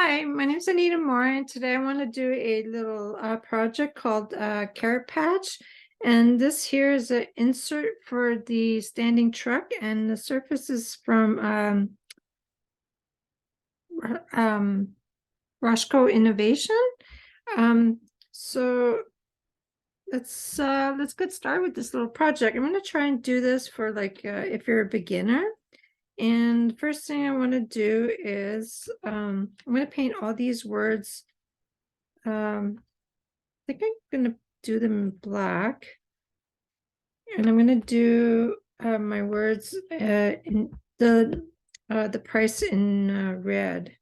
Hi, my name is Anita Moore, and today I want to do a little project called Carrot Patch. And this here is an insert for the standing truck, and the surface is from Roscoe Innovation. Um, so let's get started with this little project. I'm going to try and do this for if you're a beginner. And the first thing I want to do is I'm going to paint all these words. I think I'm going to do them in black. And I'm going to do my words in the price in red.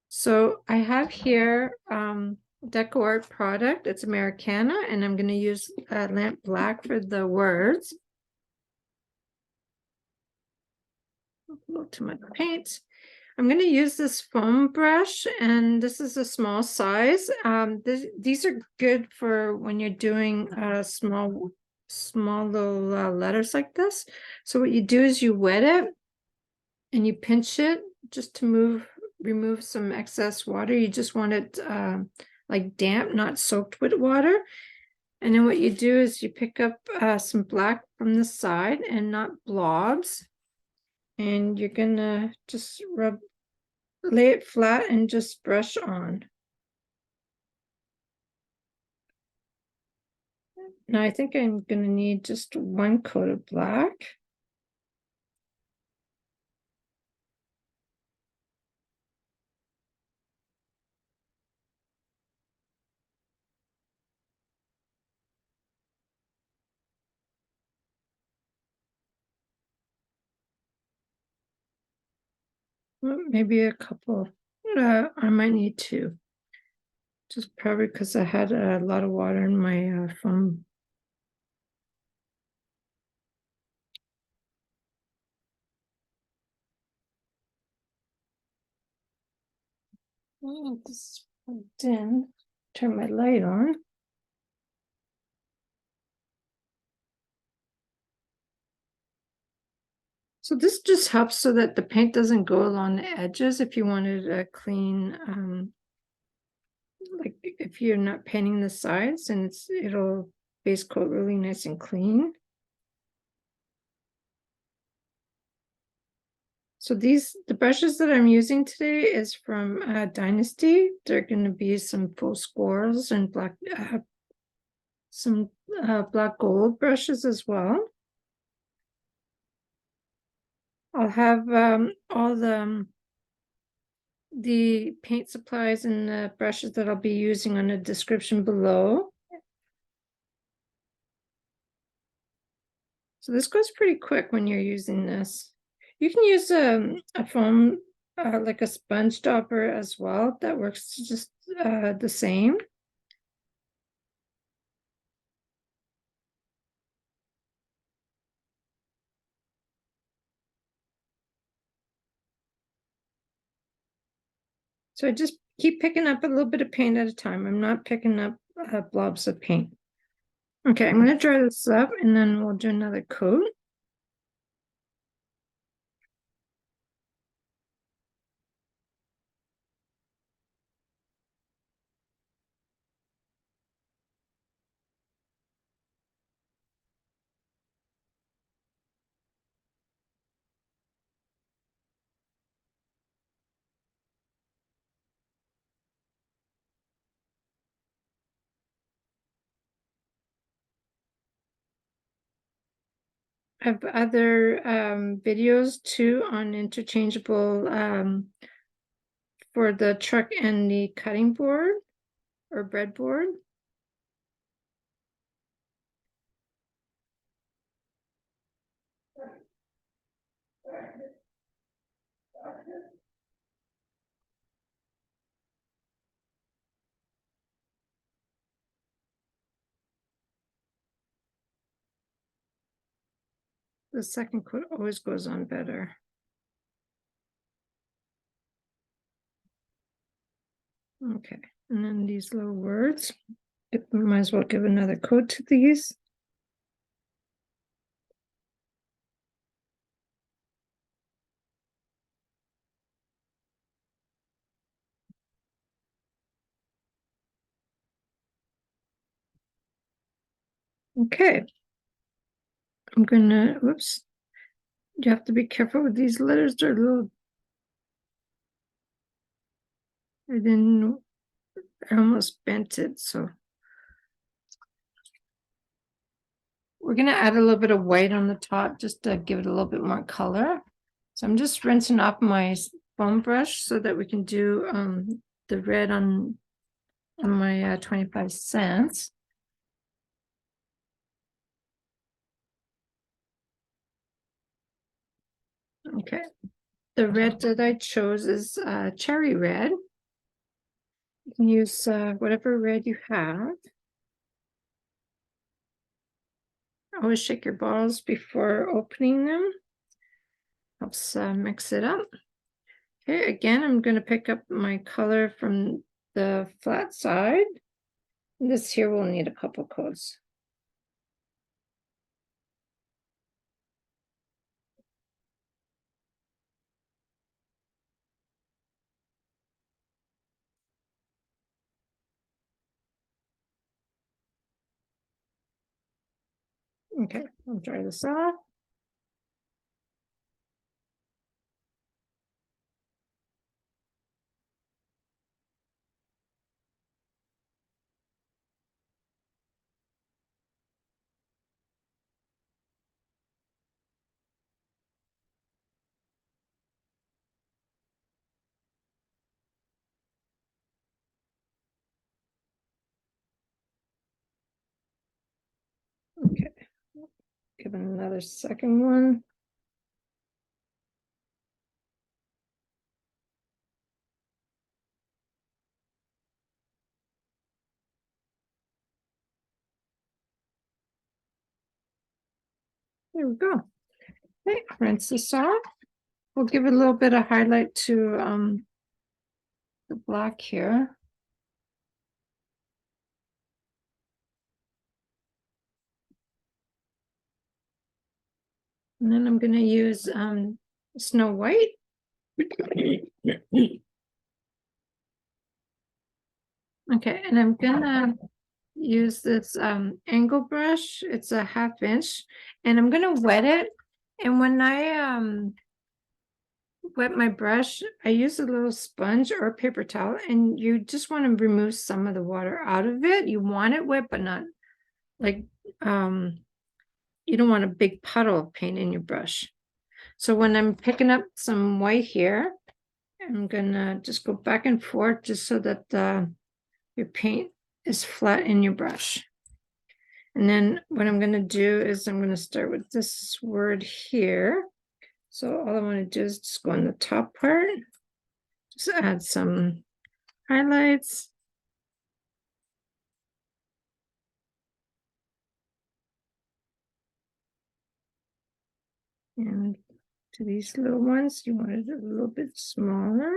So I have here DecoArt product. It's Americana, and I'm going to use lamp black for the words. A little too much paint. I'm going to use this foam brush, and this is a small size. These are good for when you're doing small little letters like this. So what you do is you wet it and you pinch it just to remove some excess water. You just want it like damp, not soaked with water. And then what you do is you pick up some black from the side and not blobs. And you're gonna just lay it flat and just brush on. Now I think I'm gonna need just one coat of black. Well, maybe a couple. I might need two. Just probably because I had a lot of water in my foam. This plugged in. Turn my light on. So this just helps so that the paint doesn't go along the edges if you wanted a clean, like if you're not painting the sides, and it'll base coat really nice and clean. So the brushes that I'm using today is from Dynasty. They're going to be some faux squirrels and some black gold brushes as well. I'll have all the paint supplies and the brushes that I'll be using on the description below. So this goes pretty quick when you're using this. You can use a foam, like a sponge topper as well. That works just the same. So I just keep picking up a little bit of paint at a time. I'm not picking up blobs of paint. Okay, I'm going to dry this up and then we'll do another coat. I have other videos too on interchangeable for the truck and the cutting board or breadboard. The second coat always goes on better. Okay, and then these little words, might as well give another coat to these. Okay. I'm gonna, whoops. You have to be careful with these letters. They're a little, I almost bent it, so. We're gonna add a little bit of white on the top just to give it a little bit more color. So I'm just rinsing off my foam brush so that we can do the red on my 25 cents. Okay, the red that I chose is cherry red. You can use whatever red you have. Always shake your bottles before opening them. Helps mix it up. Okay, again, I'm going to pick up my color from the flat side. This here will need a couple coats. Okay, I'll dry this off. Okay, give it another second one. There we go. Okay, rinse this off. We'll give it a little bit of highlight to the black here. And then I'm going to use Snow White. Okay, and I'm gonna use this angle brush. It's a 1/2 inch, and I'm gonna wet it. And when I wet my brush, I use a little sponge or a paper towel, and you just want to remove some of the water out of it. You want it wet, but not like you don't want a big puddle of paint in your brush. So when I'm picking up some white here, I'm gonna just go back and forth just so that your paint is flat in your brush. And then what I'm going to do is I'm going to start with this word here. So all I want to do is just go on the top part, just add some highlights. And to these little ones, you want it a little bit smaller.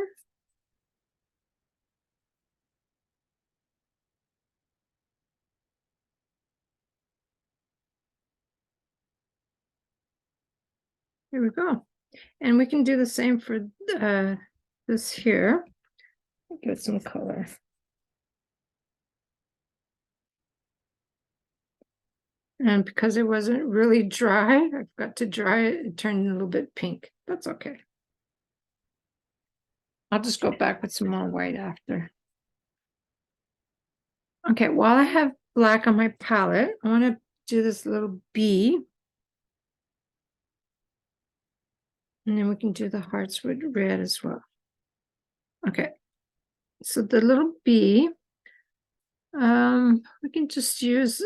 Here we go. And we can do the same for this here. Give it some color. And because it wasn't really dry, I forgot to dry it. It turned a little bit pink. That's okay. I'll just go back with some more white after. Okay, while I have black on my palette, I want to do this little bee. And then we can do the hearts with red as well. Okay, so the little bee, we can just use,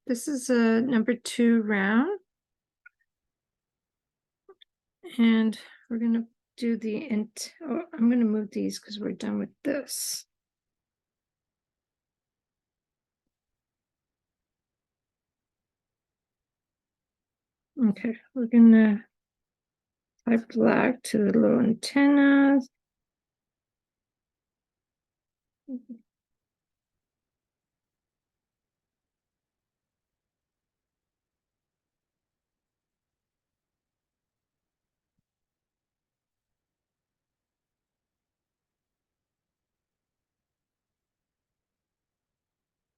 this is a number 2 round. And we're going to do the, I'm going to move these because we're done with this. Okay, we're going to type black to the little antennas.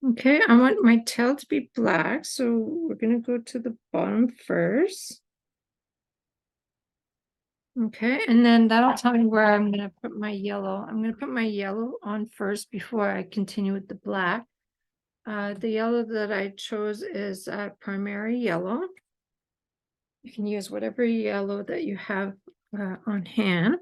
Okay, I want my tail to be black, so we're gonna go to the bottom first. Okay, and then that'll tell me where I'm gonna put my yellow. I'm gonna put my yellow on first before I continue with the black. The yellow that I chose is primary yellow. You can use whatever yellow that you have on hand.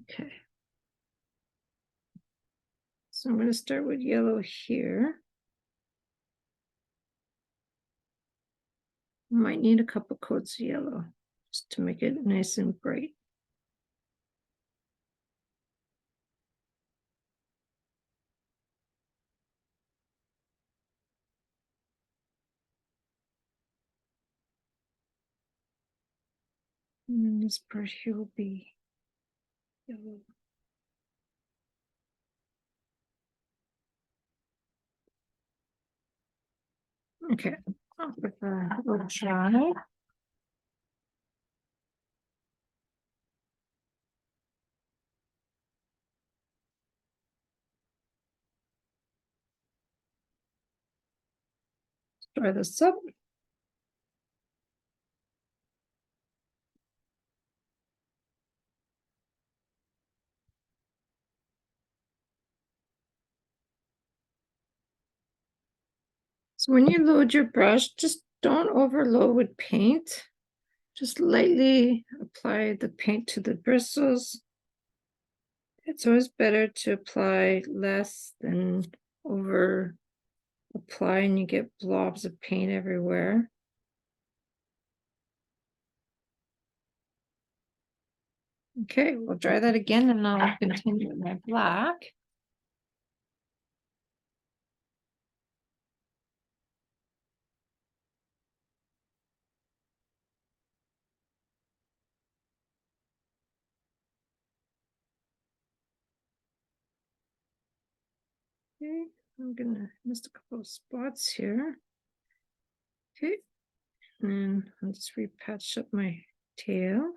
Okay. So I'm going to start with yellow here. Might need a couple coats of yellow just to make it nice and bright. And this part here will be yellow. Okay, I'll put a little dry. Dry this up. So when you load your brush, just don't overload with paint. Just lightly apply the paint to the bristles. It's always better to apply less than over apply and you get blobs of paint everywhere. Okay, we'll dry that again and I'll continue with my black. Okay, I'm gonna miss a couple of spots here. Okay, and I'll just repatch up my tail.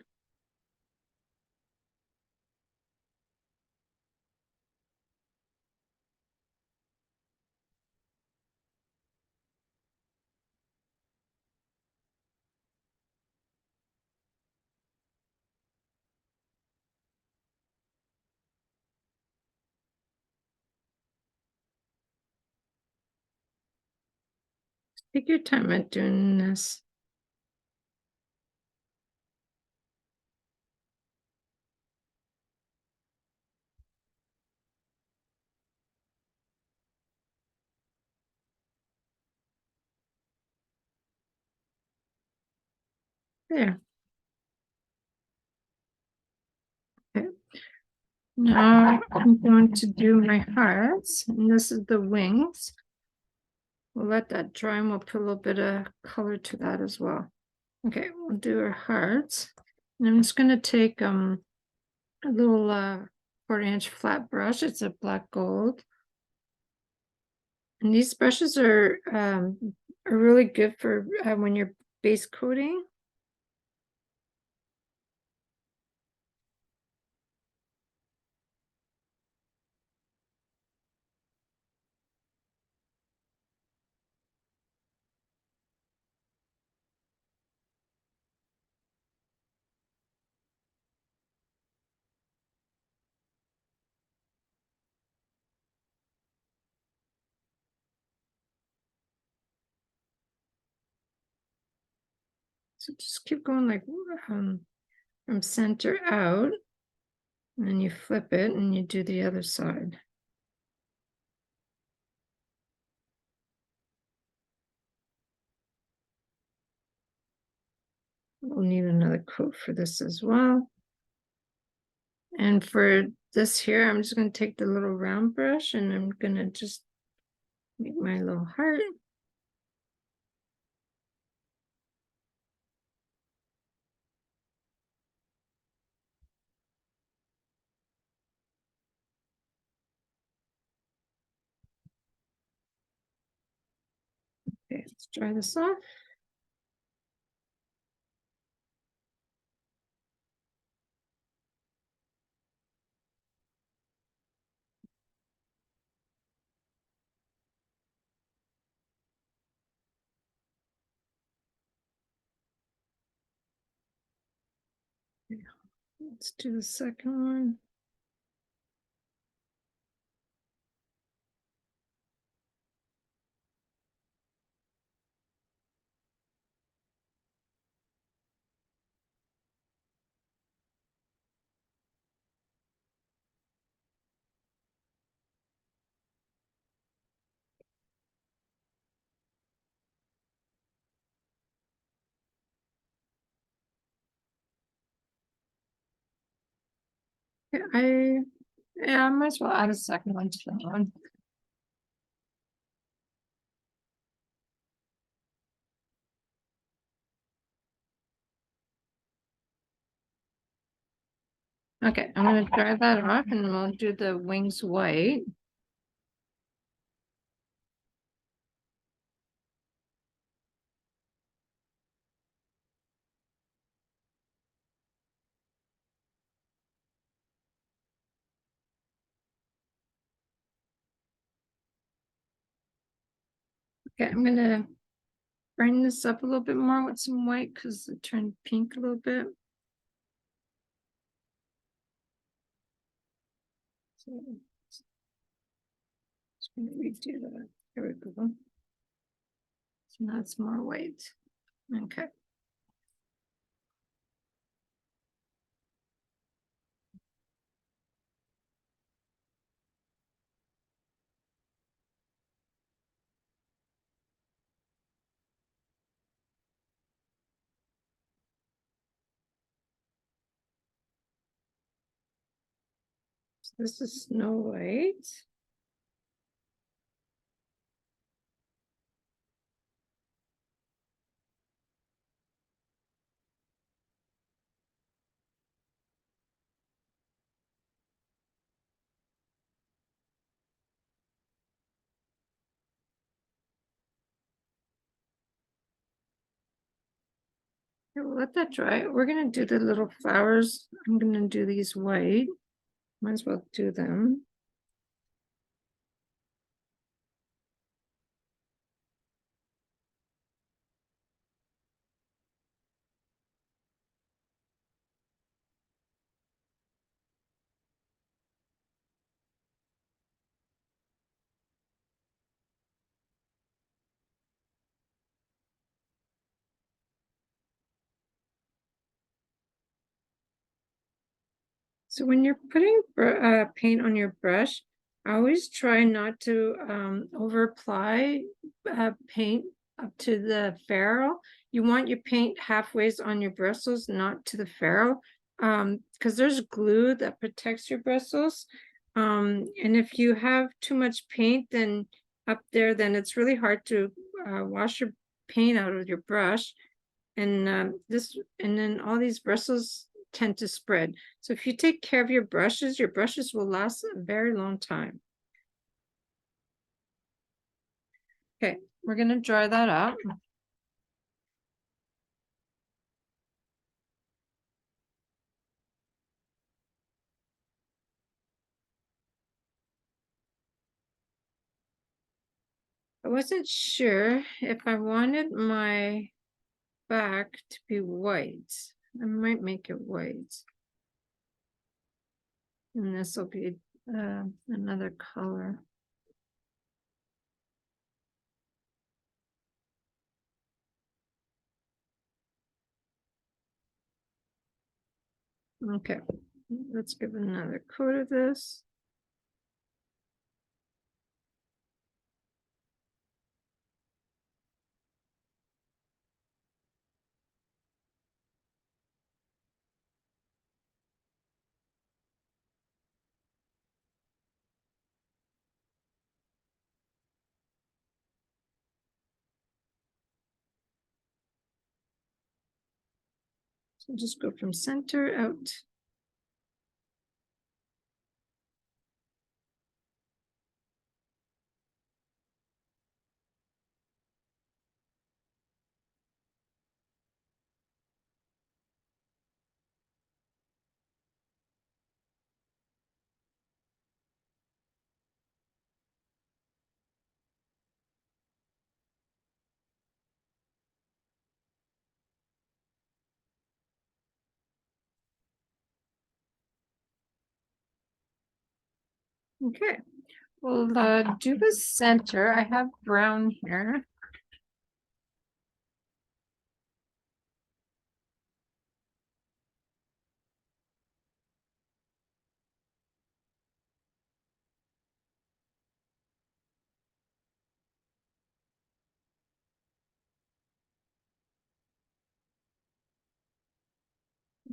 Take your time at doing this. There. Okay. Now I'm going to do my hearts, and this is the wings. We'll let that dry and we'll put a little bit of color to that as well. Okay, we'll do our hearts. And I'm just going to take a little 1/4-inch flat brush. It's a black gold. And these brushes are really good for when you're base coating. So just keep going like from center out, and then you flip it and you do the other side. We'll need another coat for this as well. And for this here, I'm just going to take the little round brush and I'm going to just make my little heart. Okay, let's dry this off. Let's do the second one. I might as well add a second one to that one. Okay, I'm gonna dry that off and then we'll do the wings white. Okay, I'm gonna bring this up a little bit more with some white because it turned pink a little bit. So just gonna redo that. Here we go. So now it's more white. Okay. So this is Snow White. Okay, we'll let that dry. We're gonna do the little flowers. I'm gonna do these white. Might as well do them. So when you're putting paint on your brush, I always try not to over apply paint up to the ferrule. You want your paint halfway on your bristles, not to the ferrule, because there's glue that protects your bristles. And if you have too much paint then up there, then it's really hard to wash your paint out of your brush. And and then all these bristles tend to spread. So if you take care of your brushes will last a very long time. Okay, we're gonna dry that up. I wasn't sure if I wanted my back to be white. I might make it white. And this will be another color. Okay, let's give it another coat of this. So just go from center out. Okay, we'll do the center. I have brown here.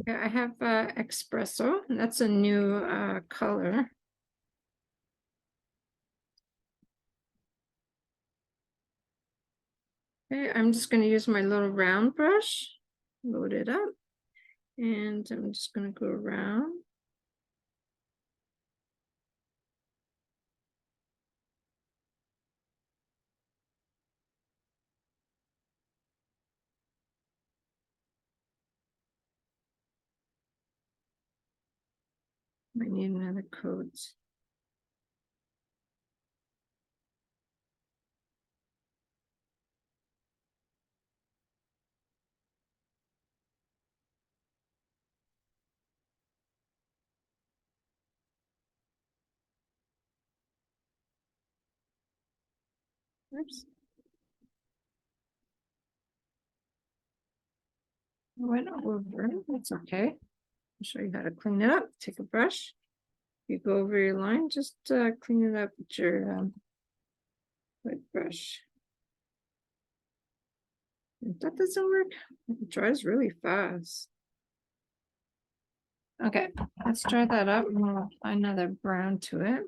Yeah, I have Expresso. That's a new color. Okay, I'm just going to use my little round brush, load it up, and I'm just going to go around. I need another coat. Oops. I went over. That's okay. I'll show you how to clean it up. Take a brush. You go over your line, just clean it up with your white brush. If that doesn't work, it dries really fast. Okay, let's dry that up and we'll apply another brown to it.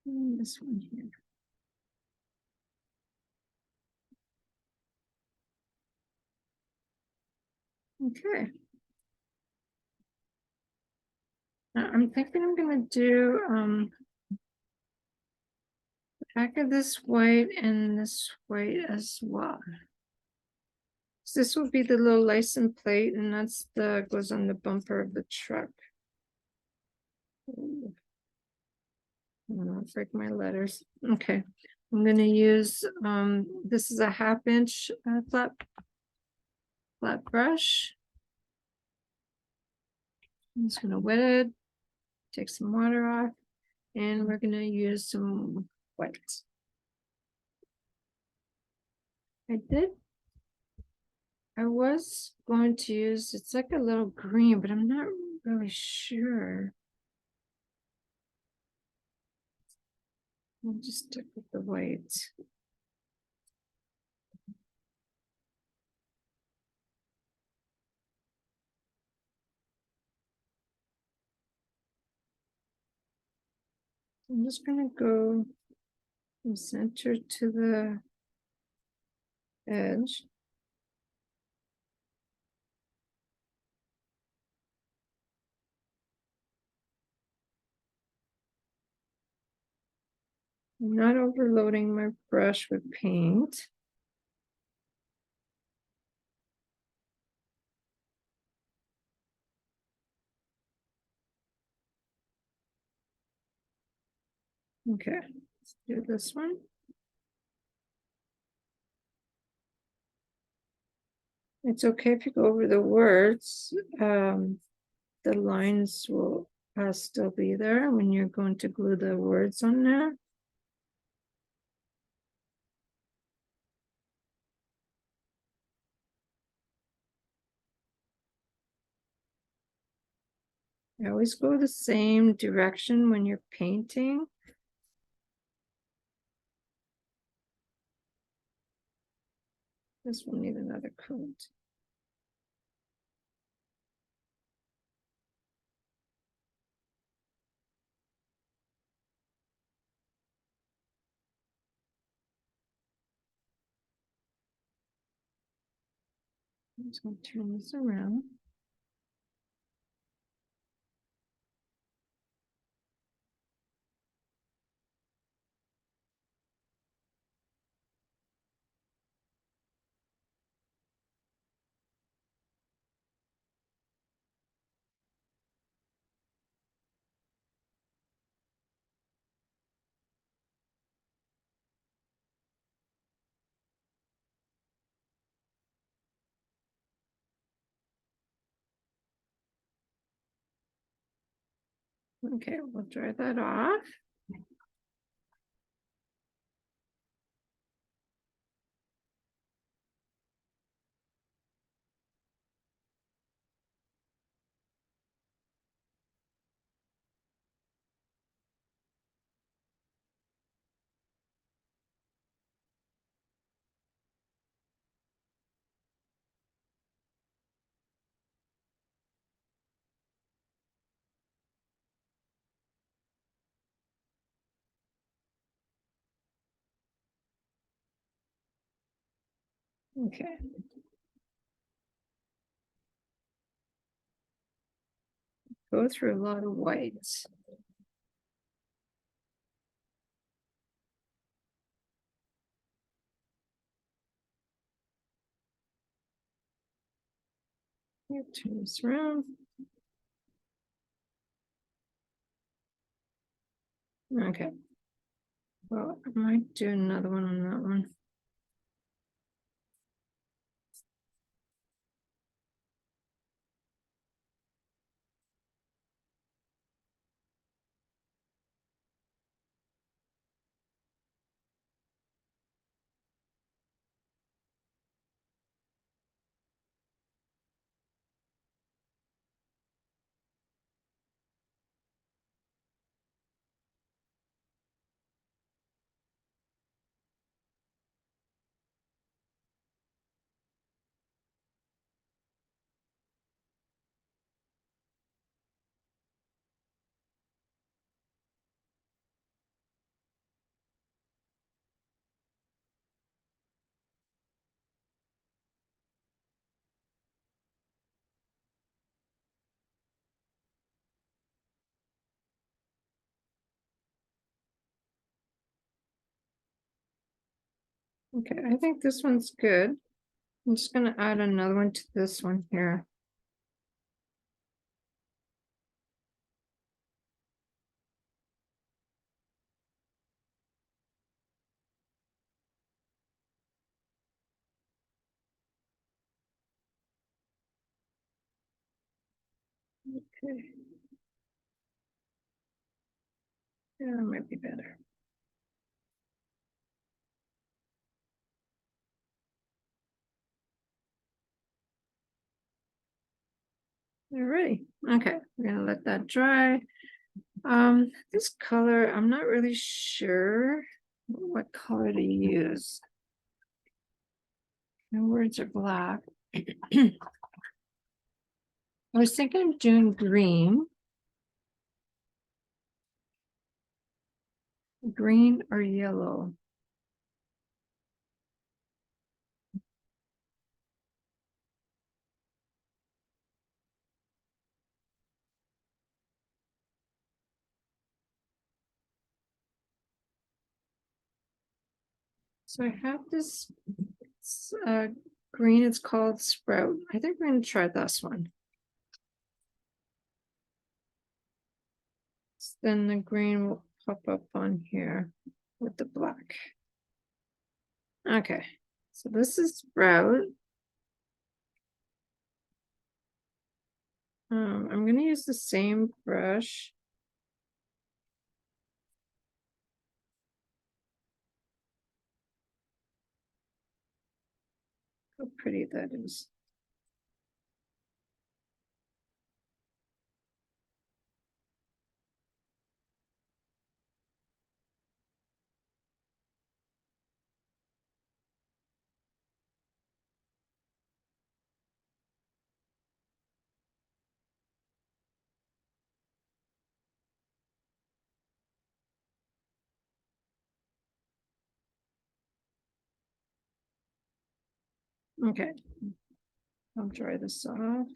And this one here. Okay. Now I'm thinking I'm gonna do the back of this white and this white as well. So this will be the little license plate, and that's the goes on the bumper of the truck. Ooh. I'm gonna break my letters. Okay, I'm gonna use this is a 1/2 inch flat brush. I'm just gonna wet it, take some water off, and we're gonna use some white. I was going to use, it's like a little green, but I'm not really sure. I'll just stick with the white. I'm just gonna go from center to the edge. I'm not overloading my brush with paint. Okay, let's do this one. It's okay if you go over the words. The lines will still be there when you're going to glue the words on there. I always go the same direction when you're painting. This will need another coat. I'm just going to turn this around. Okay, we'll dry that off. Okay. Go through a lot of whites. Here, turn this around. Okay. Well, I might do another one on that one. Okay, I think this one's good. I'm just gonna add another one to this one here. Okay. Yeah, that might be better. Alrighty. Okay, we're gonna let that dry. This color, I'm not really sure what color to use. My words are black. I was thinking of doing green. Green or yellow. So I have this green, it's called Sprout. I think we're gonna try this one. Then the green will pop up on here with the black. Okay, so this is Sprout. I'm gonna use the same brush. How pretty that is. Okay, I'll dry this off.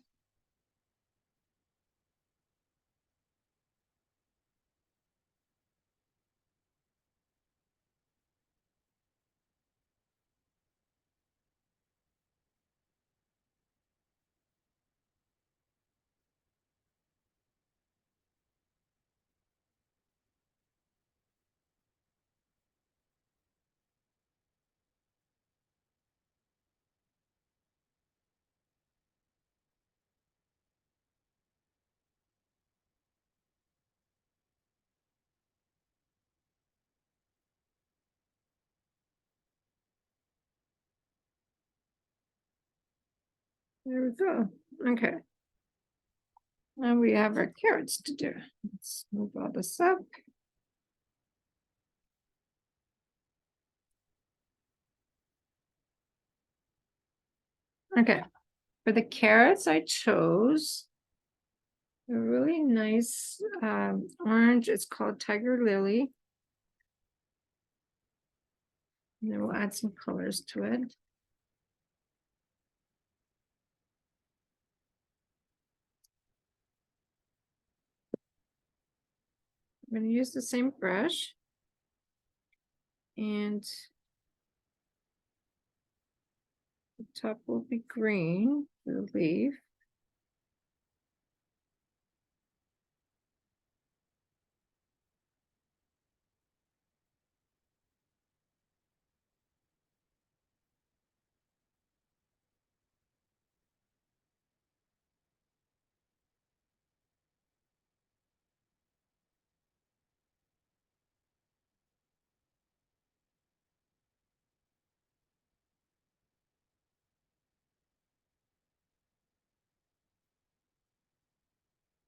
There we go. Okay. Now we have our carrots to do. Let's move all this up. Okay. For the carrots, I chose a really nice orange. It's called Tiger Lily. And then we'll add some colors to it. I'm going to use the same brush. And the top will be green for the leaf.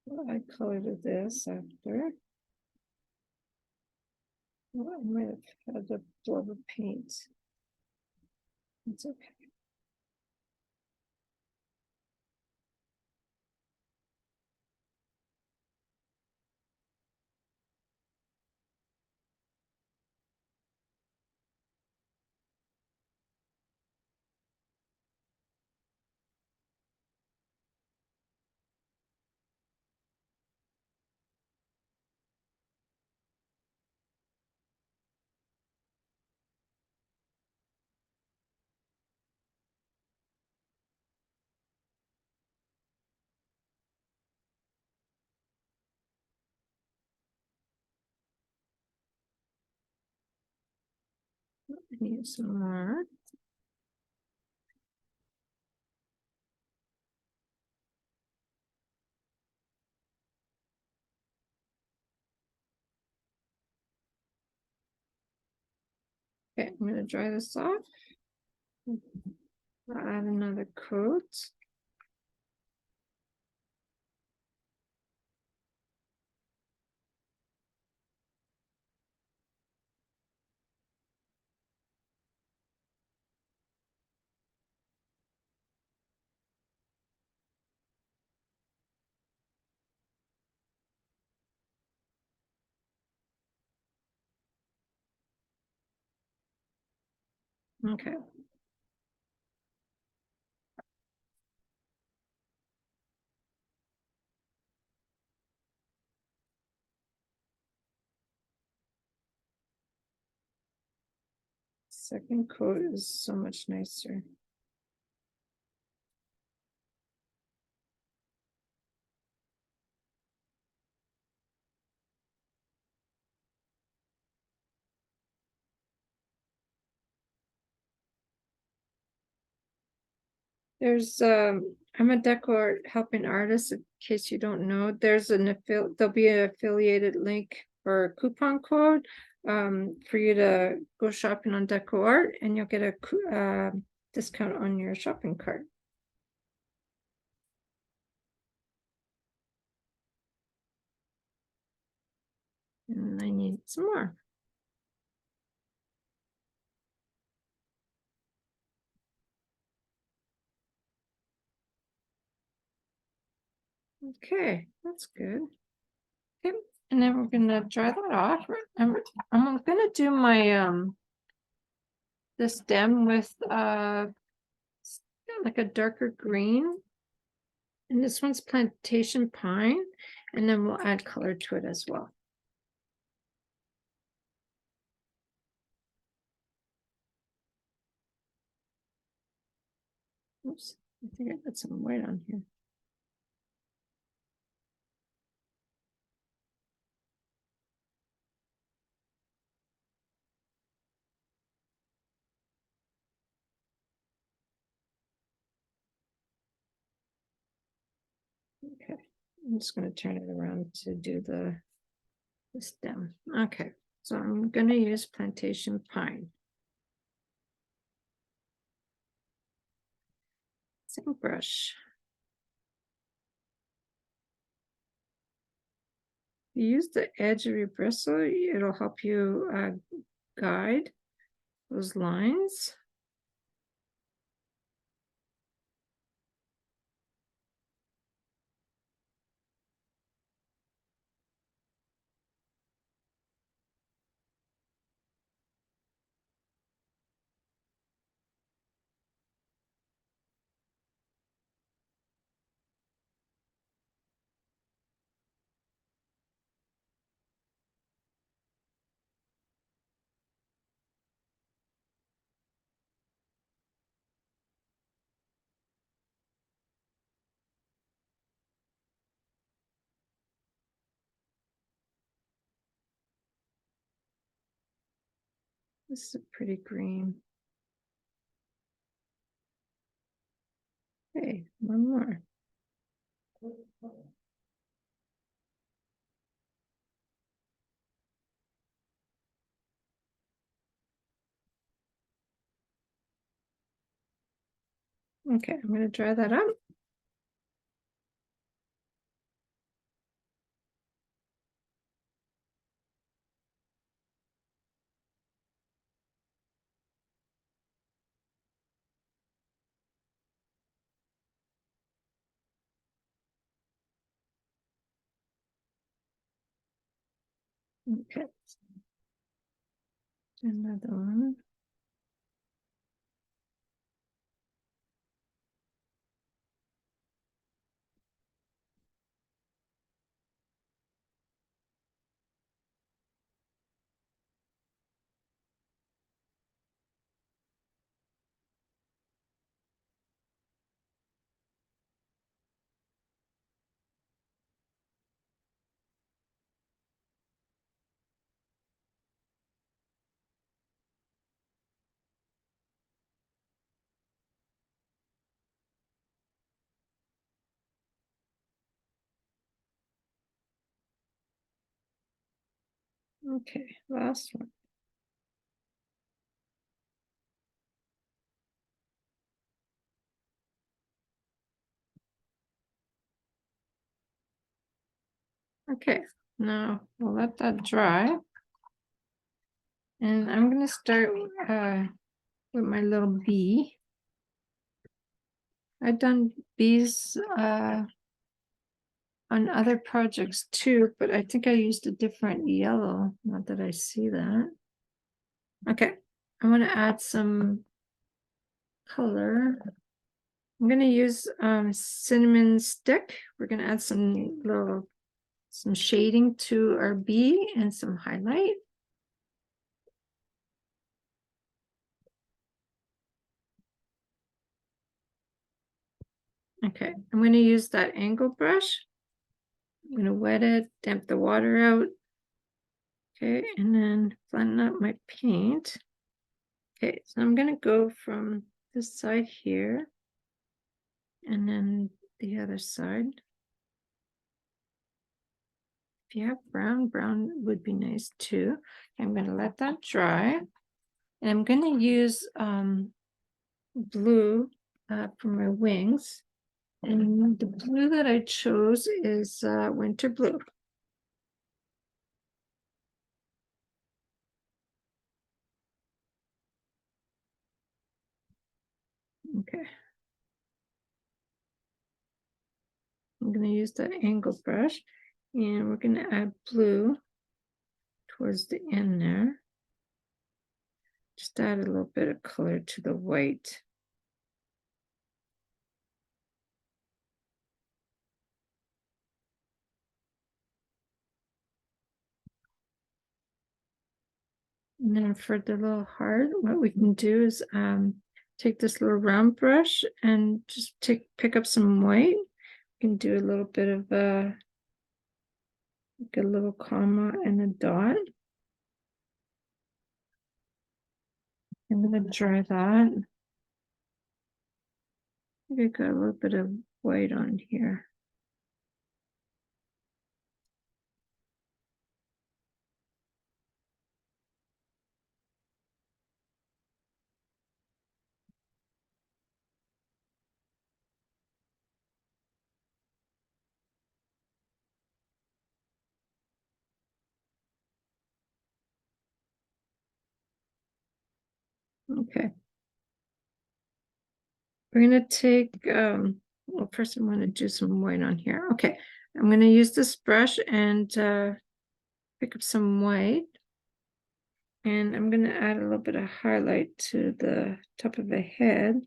Well, I colored this after. Well, I might have had a blob of paint. It's okay. I need some more. Okay, I'm going to dry this off. I'll add another coat. Okay. Second coat is so much nicer. I'm a DecoArt helping artist, in case you don't know. There'll be an affiliated link for a coupon code for you to go shopping on DecoArt, and you'll get a discount on your shopping cart. And I need some more. Okay, that's good. Okay, and then we're gonna dry that off. I'm gonna do my the stem with like a darker green. And this one's Plantation Pine, and then we'll add color to it as well. Oops, I think I put some white on here. Okay, I'm just going to turn it around to do the stem. Okay, so I'm going to use Plantation Pine. Same brush. You use the edge of your bristle, it'll help you guide those lines. This is a pretty green. Okay, one more. Okay, I'm going to dry that up. Okay, another one. Okay, last one. Okay, now we'll let that dry. And I'm going to start with my little bee. I've done bees on other projects too, but I think I used a different yellow. Not that I see that. Okay, I want to add some color. I'm going to use cinnamon stick. We're going to add some shading to our bee and some highlight. Okay, I'm going to use that angle brush. I'm going to wet it, damp the water out. Okay, and then flatten out my paint. Okay, so I'm going to go from this side here and then the other side. If you have brown, brown would be nice too. I'm going to let that dry. And I'm going to use blue for my wings. And the blue that I chose is winter blue. Okay. I'm going to use that angle brush and we're going to add blue towards the end there. Just add a little bit of color to the white. And then for the little heart, what we can do is take this little round brush and just pick up some white. We can do a little bit of like a little comma and a dot. I'm going to dry that. I think I got a little bit of white on here. Okay. We're gonna take, well, first I'm gonna do some white on here. Okay, I'm gonna use this brush and pick up some white. And I'm gonna add a little bit of highlight to the top of the head.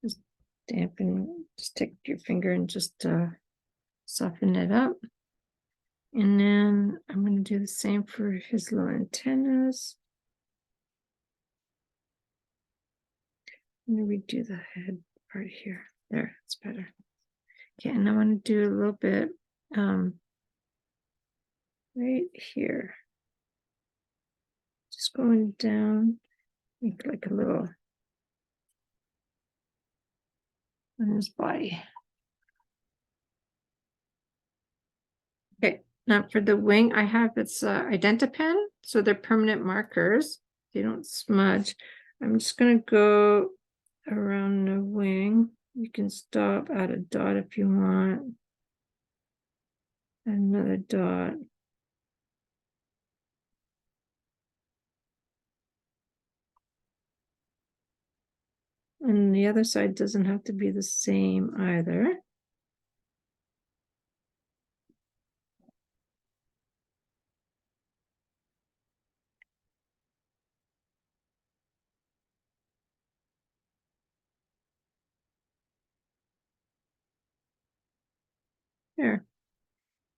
Just dampen, just take your finger and just soften it up. And then I'm gonna do the same for his little antennas. I'm gonna redo the head part here. There, it's better. Okay, and I want to do a little bit right here. Just going down, make like a little on his body. Okay, now for the wing, I have its Identipen, so they're permanent markers. They don't smudge. I'm just gonna go around the wing. You can stop, add a dot if you want. Another dot. And the other side doesn't have to be the same either. There.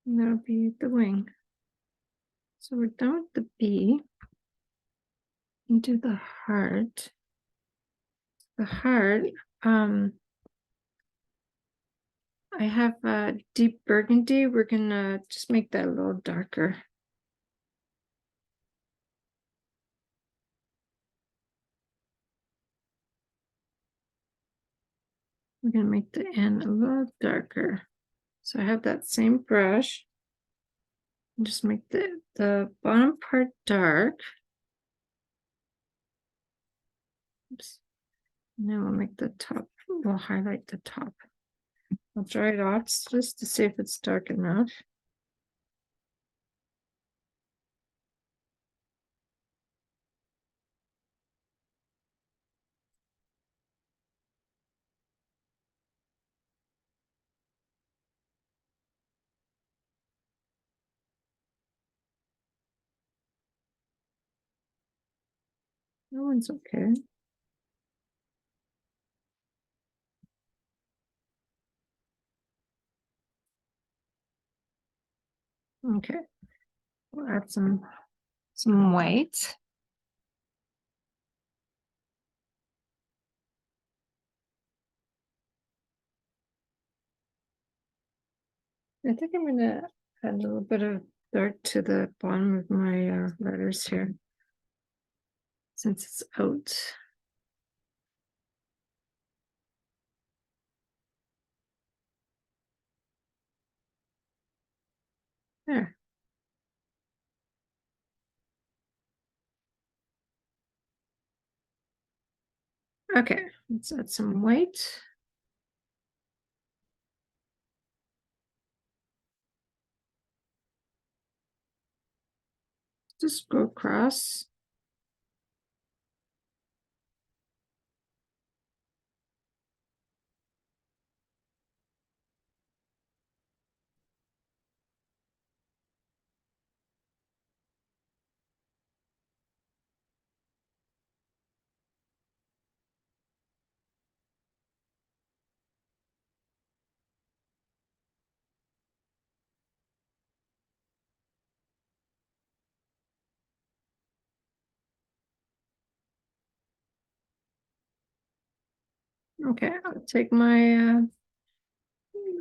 And that'll be the wing. So we're done with the bee. And do the heart. The heart, I have deep burgundy. We're gonna just make that a little darker. We're gonna make the end a little darker. So I have that same brush. And just make the bottom part dark. Oops. And then we'll make the top, we'll highlight the top. I'll dry it off just to see if it's dark enough. That one's okay. Okay. We'll add some white. I think I'm gonna add a little bit of dark to the bottom of my letters here, since it's out. There. Okay, let's add some white. Just go across. Okay, I'll take my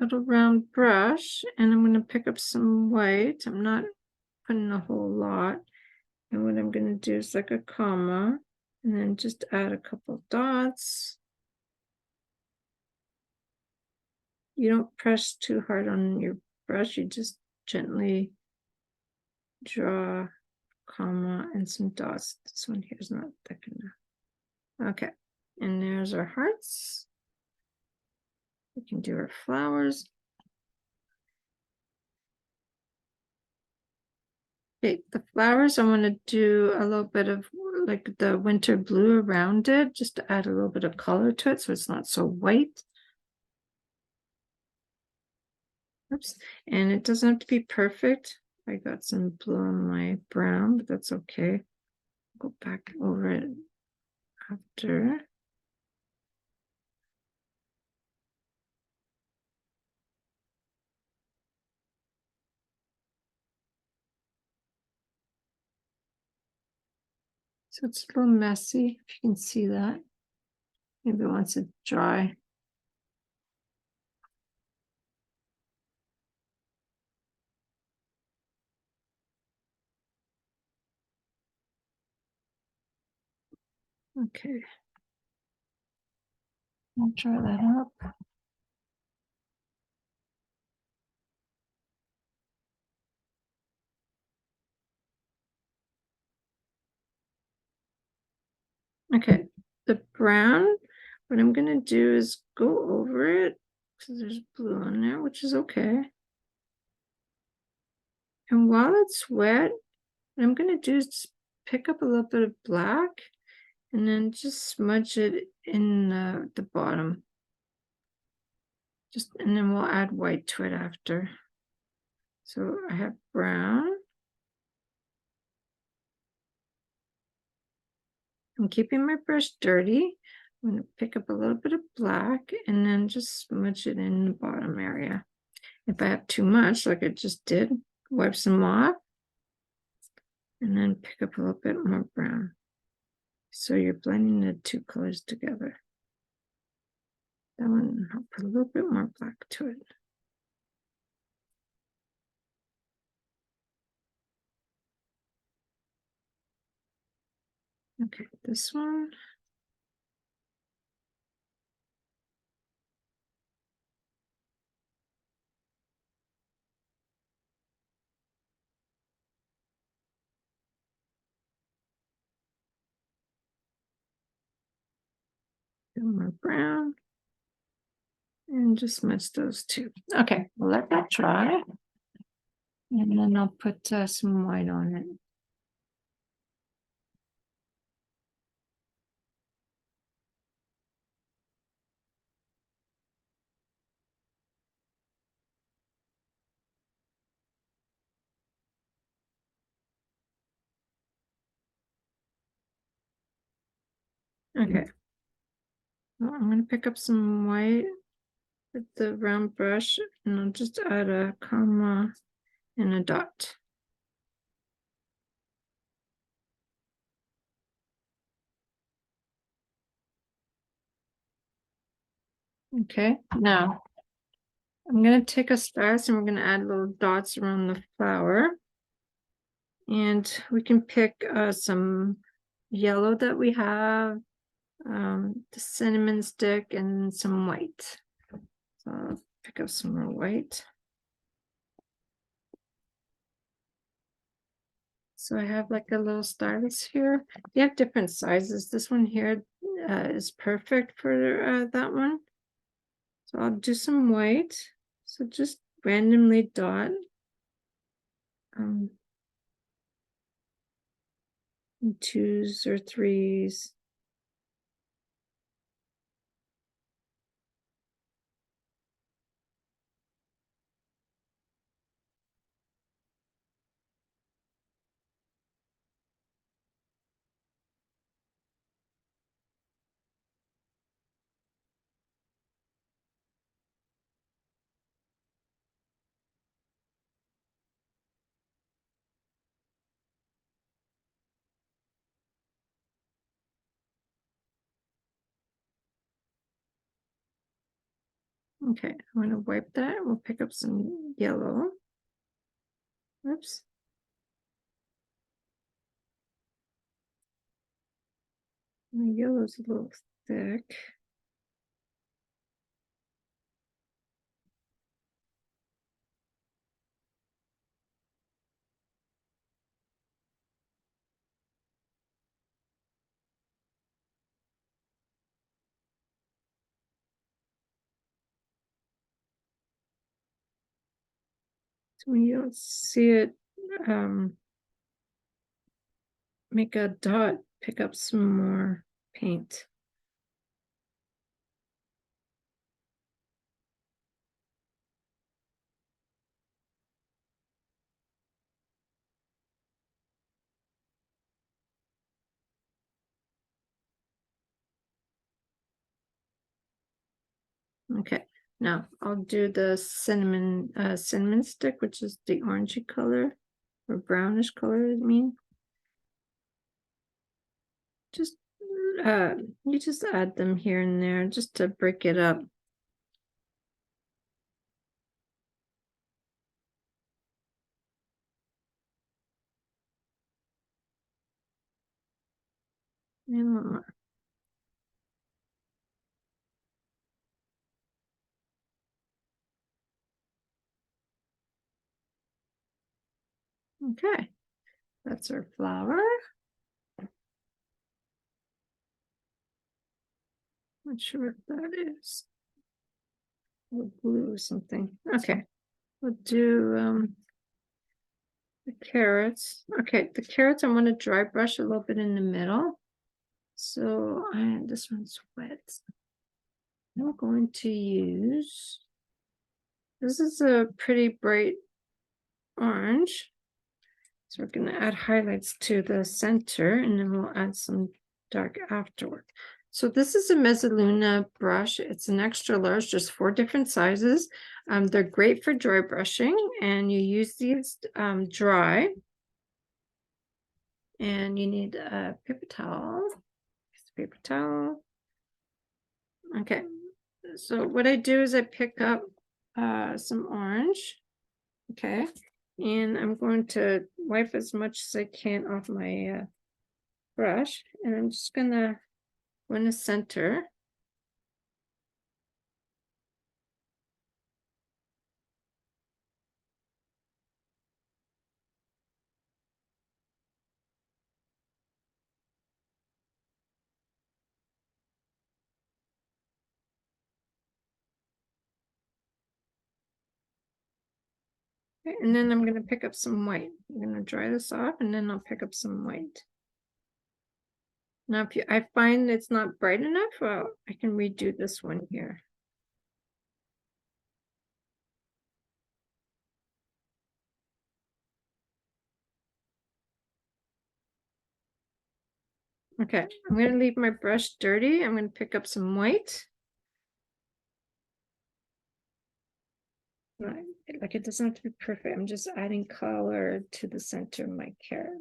little round brush and I'm going to pick up some white. I'm not putting a whole lot. And what I'm going to do is like a comma and then just add a couple dots. You don't press too hard on your brush, you just gently draw a comma and some dots. This one here is not thick enough. Okay, and there's our hearts. We can do our flowers. Okay, the flowers, I want to do a little bit of like the winter blue around it, just to add a little bit of color to it so it's not so white. Oops. And it doesn't have to be perfect. I got some blue on my brown, but that's okay. Go back over it after. So it's a little messy, if you can see that. Maybe once it's dry. Okay. I'll try that up. Okay, the brown, what I'm gonna do is go over it because there's blue on there, which is okay. And while it's wet, what I'm gonna do is pick up a little bit of black and then just smudge it in the bottom. Just and then we'll add white to it after. So I have brown. I'm keeping my brush dirty. I'm going to pick up a little bit of black and then just smudge it in the bottom area. If I have too much, like I just did, wipe some off and then pick up a little bit more brown. So you're blending the two colors together. That one, I'll put a little bit more black to it. Okay, this one. More brown. And just smudge those two. Okay, we'll let that dry. And then I'll put some white on it. Okay. Well, I'm going to pick up some white with the round brush and I'll just add a comma and a dot. Okay, now I'm going to take a stars and we're going to add little dots around the flower. And we can pick some yellow that we have, the cinnamon stick, and some white. So I'll pick up some more white. So I have like a little stylus here. They have different sizes. This one here is perfect for that one. So I'll do some white. So just randomly dot in twos or threes. Okay, I'm going to wipe that. We'll pick up some yellow. Oops. My yellow's a little thick. So when you don't see it make a dot, pick up some more paint. Okay, now I'll do the cinnamon stick, which is the orangey color or brownish color, I mean. Just you just add them here and there just to break it up. And one more. Okay, that's our flower. Not sure what that is. Blue or something. Okay, we'll do the carrots. Okay, the carrots I want to dry brush a little bit in the middle. So this one's wet. I'm going to use, this is a pretty bright orange. So we're going to add highlights to the center and then we'll add some dark afterward. So this is a Mezzaluna brush. It's an extra large, just 4 different sizes. They're great for dry brushing and you use these dry. And you need a paper towel. Paper towel. Okay. So what I do is I pick up some orange. Okay. And I'm going to wipe as much as I can off my brush. And I'm just gonna go in the center. Okay, and then I'm gonna pick up some white. I'm gonna dry this off and then I'll pick up some white. Now if I find it's not bright enough, well, I can redo this one here. Okay, I'm going to leave my brush dirty. I'm going to pick up some white. Right, like it doesn't have to be perfect. I'm just adding color to the center of my carrot.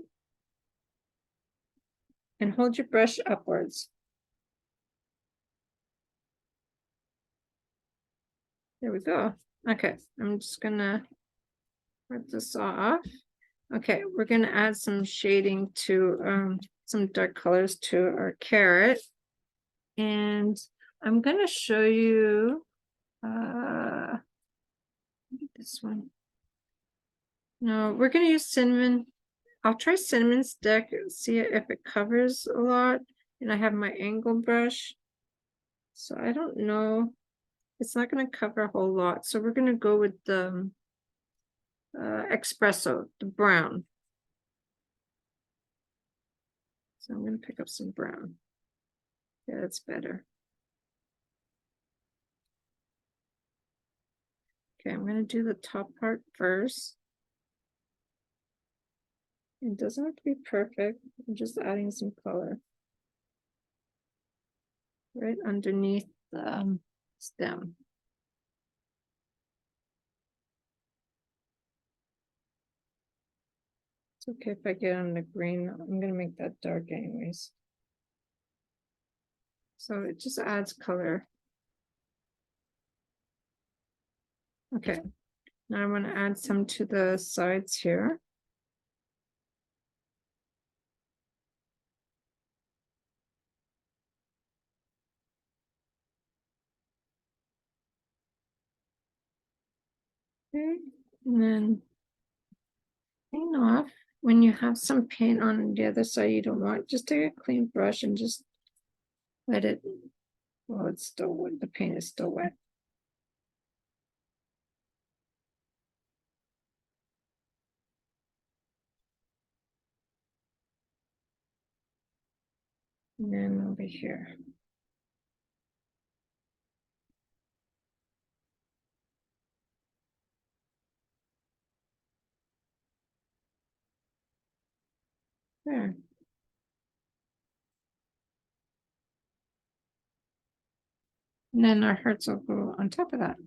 And hold your brush upwards. There we go. Okay, I'm just gonna rip this off. Okay, we're gonna add some shading to some dark colors to our carrot. And I'm gonna show you this one. No, we're gonna use cinnamon. I'll try cinnamon stick, see if it covers a lot. And I have my angle brush. So I don't know. It's not going to cover a whole lot. So we're going to go with the Expresso, the brown. So I'm going to pick up some brown. Yeah, that's better. Okay, I'm going to do the top part first. It doesn't have to be perfect. I'm just adding some color right underneath the stem. It's okay if I get on the green. I'm going to make that dark anyways. So it just adds color. Okay, now I'm going to add some to the sides here. Okay, and then clean off. When you have some paint on the other side you don't want, just take a clean brush and just let it, well, it's still wet, the paint is still wet. And then over here. There. And then our hearts will go on top of that.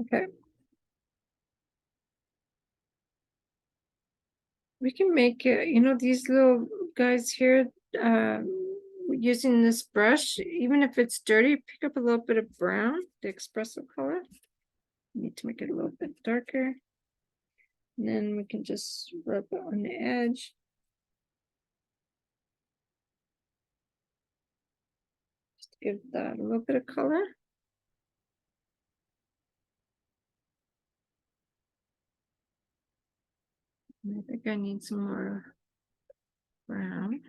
Okay. We can make it, you know, these little guys here, using this brush, even if it's dirty, pick up a little bit of brown, the espresso color. Need to make it a little bit darker. And then we can just rub it on the edge. Just give that a little bit of color. And I think I need some more brown.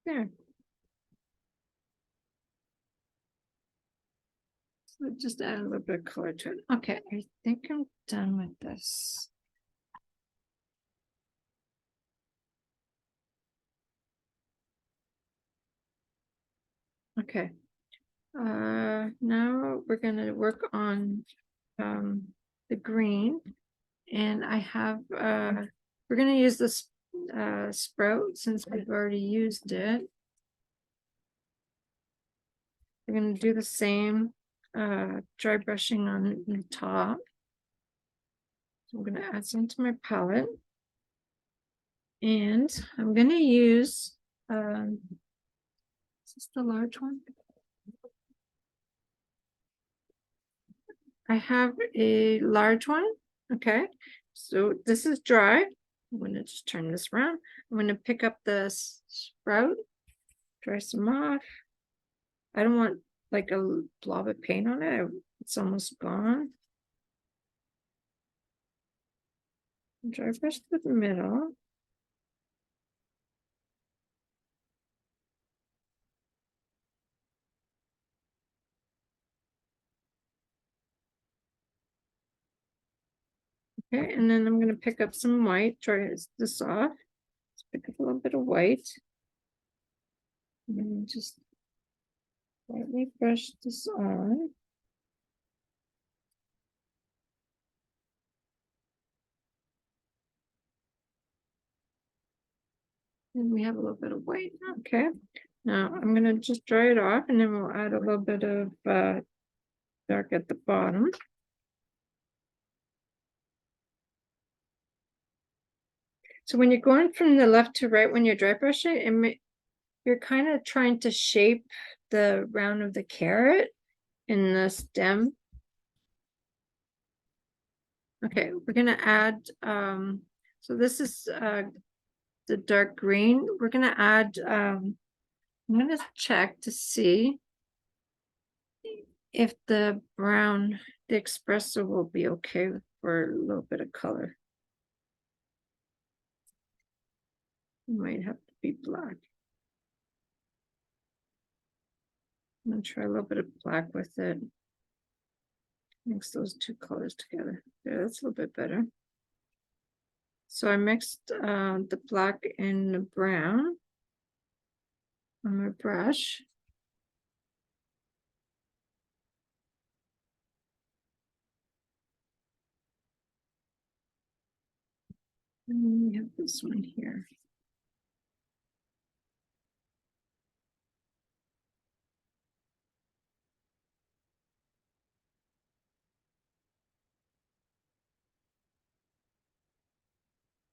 There. So just add a little bit of color to it. Okay, I think I'm done with this. Okay. Now we're gonna work on the green, and I have we're gonna use this sprout since we've already used it. We're gonna do the same dry brushing on the top. So I'm gonna add some to my palette, and I'm gonna use is this the large one? I have a large one. Okay, so this is dry. I'm going to just turn this around. I'm going to pick up the sprout, dry some off. I don't want like a blob of paint on it. It's almost gone. Dry brush to the middle. Okay, and then I'm going to pick up some white, dry this off. Let's pick up a little bit of white. And then just lightly brush this on. And we have a little bit of white. Okay. Now I'm going to just dry it off, and then we'll add a little bit of dark at the bottom. So when you're going from the left to right, when you're dry brushing, you're kind of trying to shape the round of the carrot in the stem. Okay, we're gonna add, so this is the dark green. We're gonna add, I'm gonna check to see if the brown, the espresso will be okay for a little bit of color. It might have to be black. I'm gonna try a little bit of black with it. Mix those two colors together. Yeah, that's a little bit better. So I mixed the black and the brown on my brush. And then we have this one here.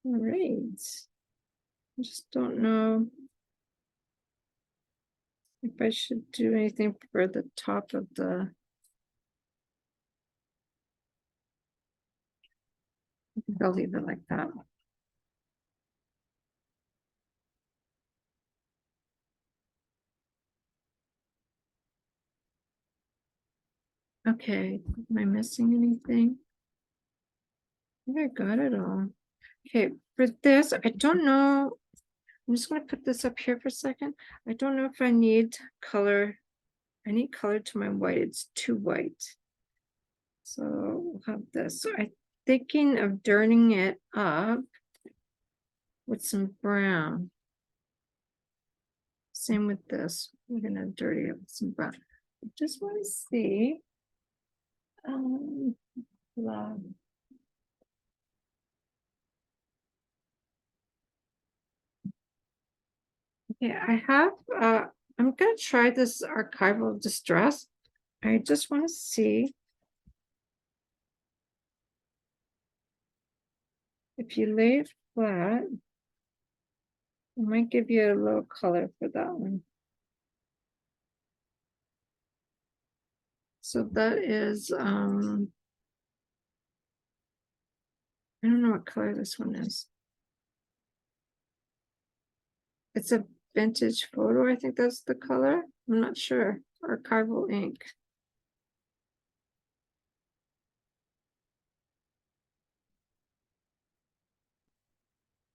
All right. I just don't know if I should do anything for the top of the. I think I'll leave it like that. Okay, am I missing anything? I think I got it all. Okay, for this, I don't know I'm just going to put this up here for a second. I don't know if I need color. I need color to my white. It's too white. So we'll have this. So I'm thinking of dirtying it up with some brown. Same with this. We're gonna dirty it with some brown. I just want to see. Blah. Okay, I have I'm gonna try this archival distress. I just want to see if you lay it flat, it might give you a little color for that one. So that is I don't know what color this one is. It's a vintage photo, I think that's the color. I'm not sure. Archival ink.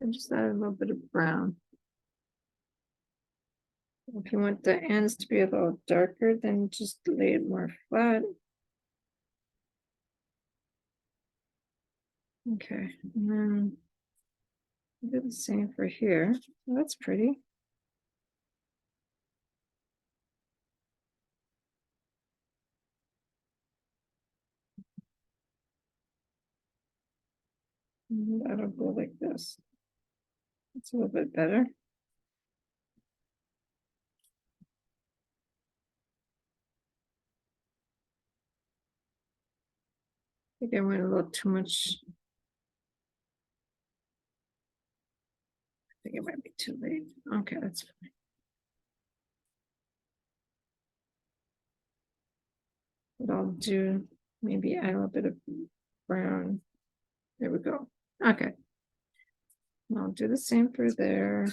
I just add a little bit of brown. If you want the ends to be a little darker, then just lay it more flat. Okay, and then do the same for here. Well, that's pretty. And that'll go like this. It's a little bit better. I think I went a little too much. I think it might be too late. Okay, that's fine. What I'll do, maybe add a little bit of brown. There we go. Okay. And I'll do the same for there.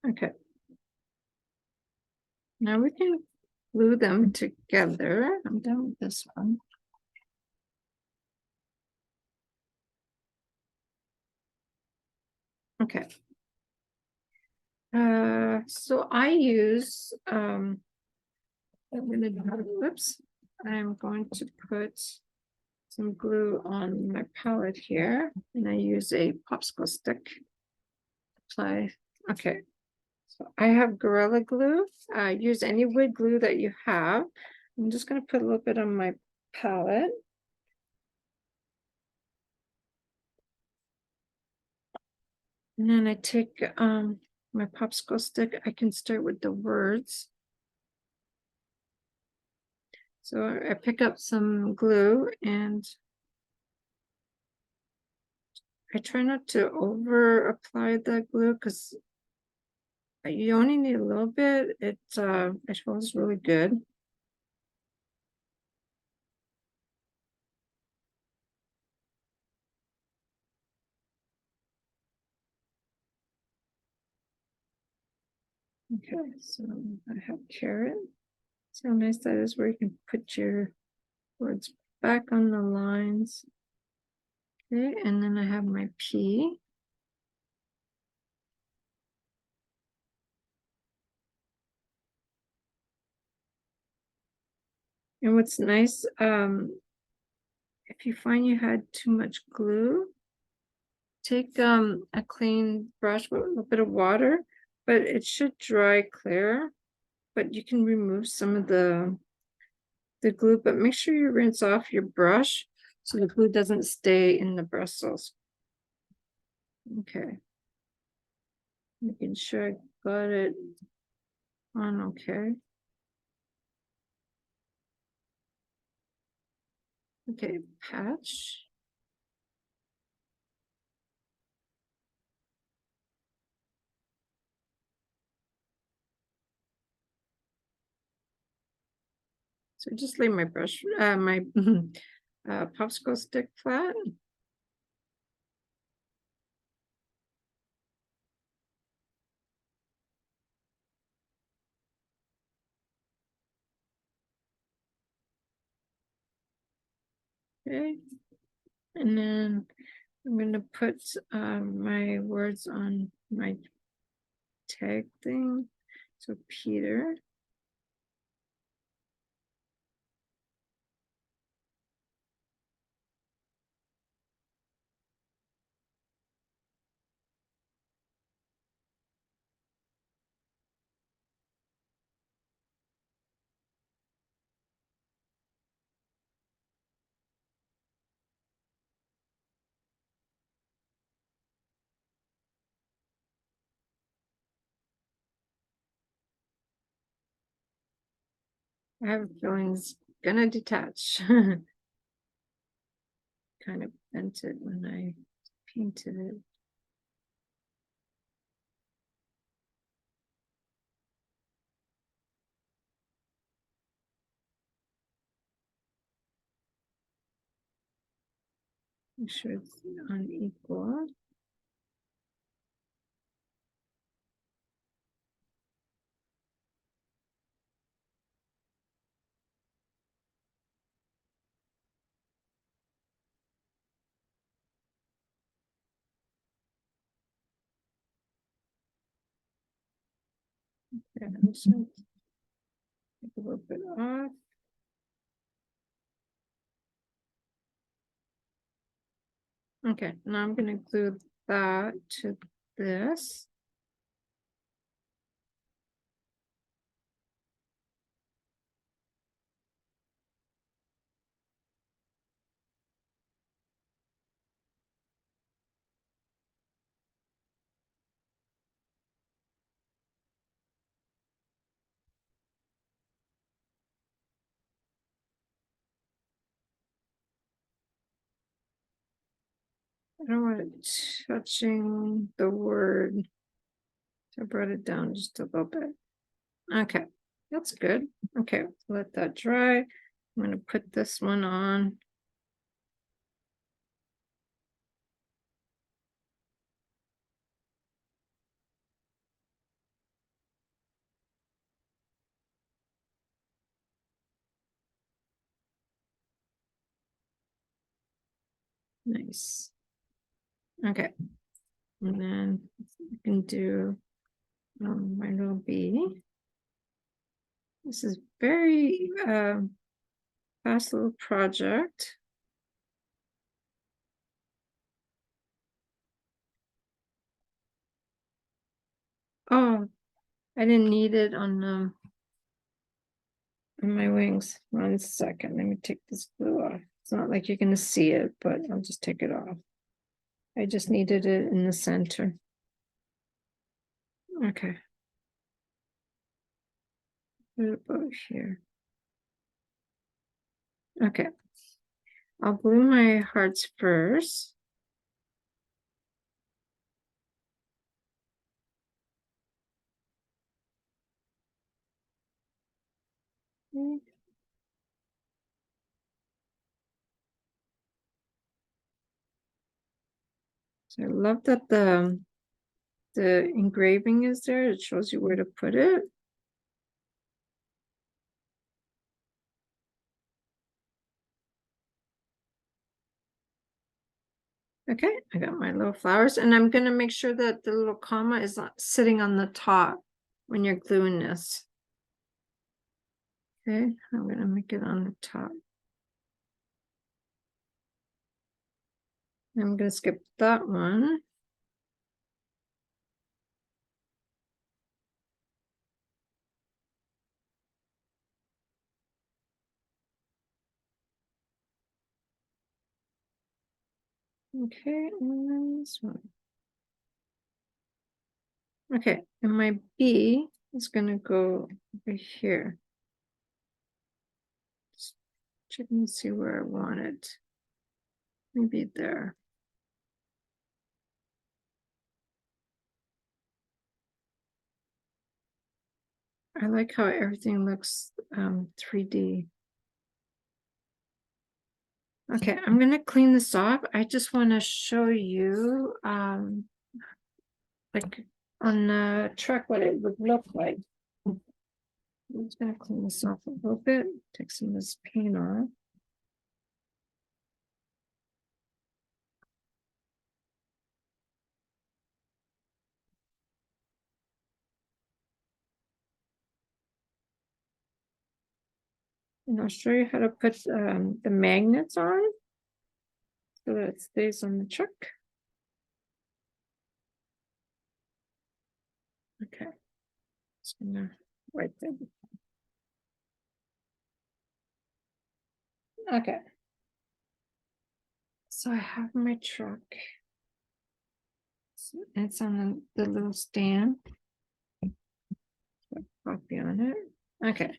Okay. Now we can glue them together. I'm done with this one. Okay. So I use I'm gonna whoops. I'm going to put some glue on my palette here, and I use a popsicle stick. Apply. Okay. So I have Gorilla Glue. Use any wood glue that you have. I'm just gonna put a little bit on my palette. And then I take my popsicle stick. I can start with the words. So I pick up some glue and I try not to over apply the glue because you only need a little bit. It feels really good. Okay, so I have carrot. See how nice that is where you can put your words back on the lines. Okay, and then I have my pea. And what's nice, if you find you had too much glue, take a clean brush with a little bit of water, but it should dry clear. But you can remove some of the glue, but make sure you rinse off your brush so the glue doesn't stay in the bristles. Okay. Making sure I got it on okay. Okay, patch. So just lay my brush, my popsicle stick flat. Okay. And then I'm going to put my words on my tag thing. So Peter. I have a feeling it's gonna detach. Kind of bent it when I painted it. Make sure it's unequal. Yeah, I'm just gonna take a little bit off. Okay, now I'm gonna glue that to this. I don't want it touching the word. So I brought it down just a little bit. Okay, that's good. Okay, let that dry. I'm gonna put this one on. Nice. Okay, and then I can do my little bee. This is very fast little project. Oh, I didn't need it on my wings. 1 second. Let me take this glue off. It's not like you're gonna see it, but I'll just take it off. I just needed it in the center. Okay. Put it about here. Okay. I'll glue my hearts first. Okay. So I love that the engraving is there. It shows you where to put it. Okay, I got my little flowers, and I'm gonna make sure that the little comma is not sitting on the top when you're gluing this. Okay, I'm gonna make it on the top. I'm gonna skip that one. Okay, and then this one. Okay, and my B is gonna go over here. Just check and see where I want it. Maybe there. I like how everything looks 3D. Okay, I'm gonna clean this off. I just want to show you like on the truck what it would look like. I'm just gonna clean this off a little bit, take some of this paint off. And I'll show you how to put the magnets on so that it stays on the truck. Okay. Just gonna wipe them. Okay. So I have my truck. So it's on the little stand. Copy on it. Okay.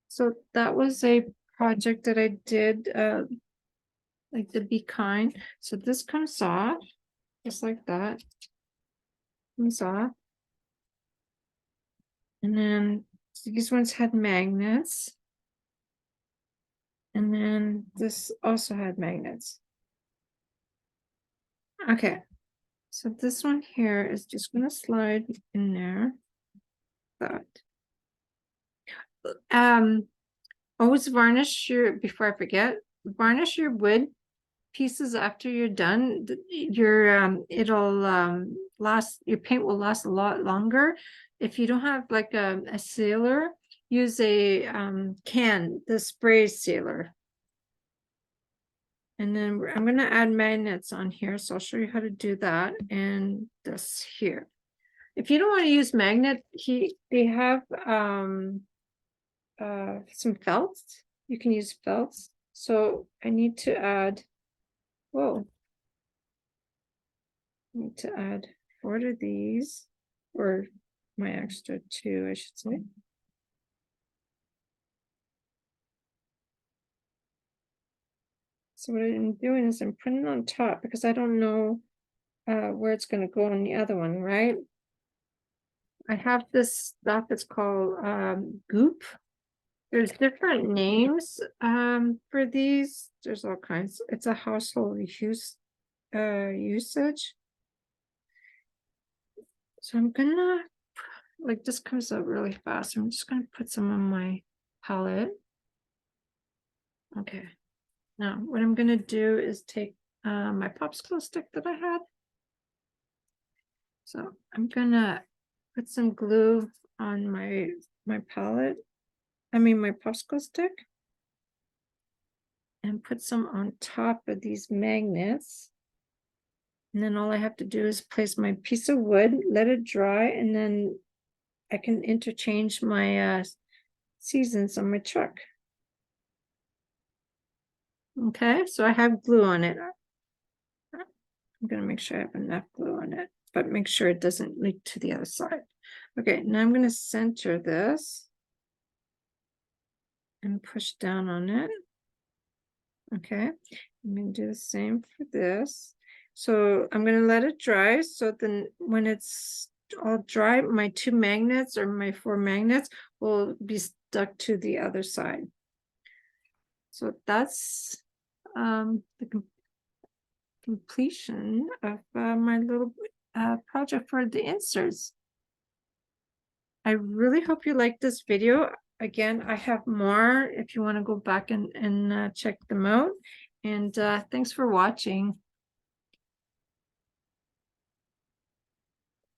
So that was a project that I did, like the Be Kind. So this comes off just like that. Comes off. And then these ones had magnets. And then this also had magnets. Okay. So this one here is just going to slide in there. That. Always varnish your, before I forget, varnish your wood pieces after you're done. It'll last, your paint will last a lot longer. If you don't have like a sealer, use a can, the spray sealer. And then I'm going to add magnets on here, so I'll show you how to do that. And this here, if you don't want to use magnet, they have some felts. You can use felts. So I need to add, whoa, I need to add 4 of these, or my extra 2, I should say. So what I'm doing is I'm putting it on top because I don't know where it's going to go on the other one, right? I have this stuff, it's called goop. There's different names for these. There's all kinds. It's a household usage. So I'm gonna, like, this comes out really fast. I'm just gonna put some on my palette. Okay. Now what I'm gonna do is take my popsicle stick that I had. So I'm gonna put some glue on my palette. I mean my popsicle stick. And put some on top of these magnets. And then all I have to do is place my piece of wood, let it dry, and then I can interchange my seasons on my truck. Okay, so I have glue on it. I'm gonna make sure I have enough glue on it, but make sure it doesn't leak to the other side. Okay, now I'm gonna center this and push down on it. Okay, I'm gonna do the same for this. So I'm gonna let it dry. So then when it's all dry, my 2 magnets or my 4 magnets will be stuck to the other side. So that's the completion of my little project for the inserts. I really hope you like this video. Again, I have more if you want to go back and check them out. And thanks for watching.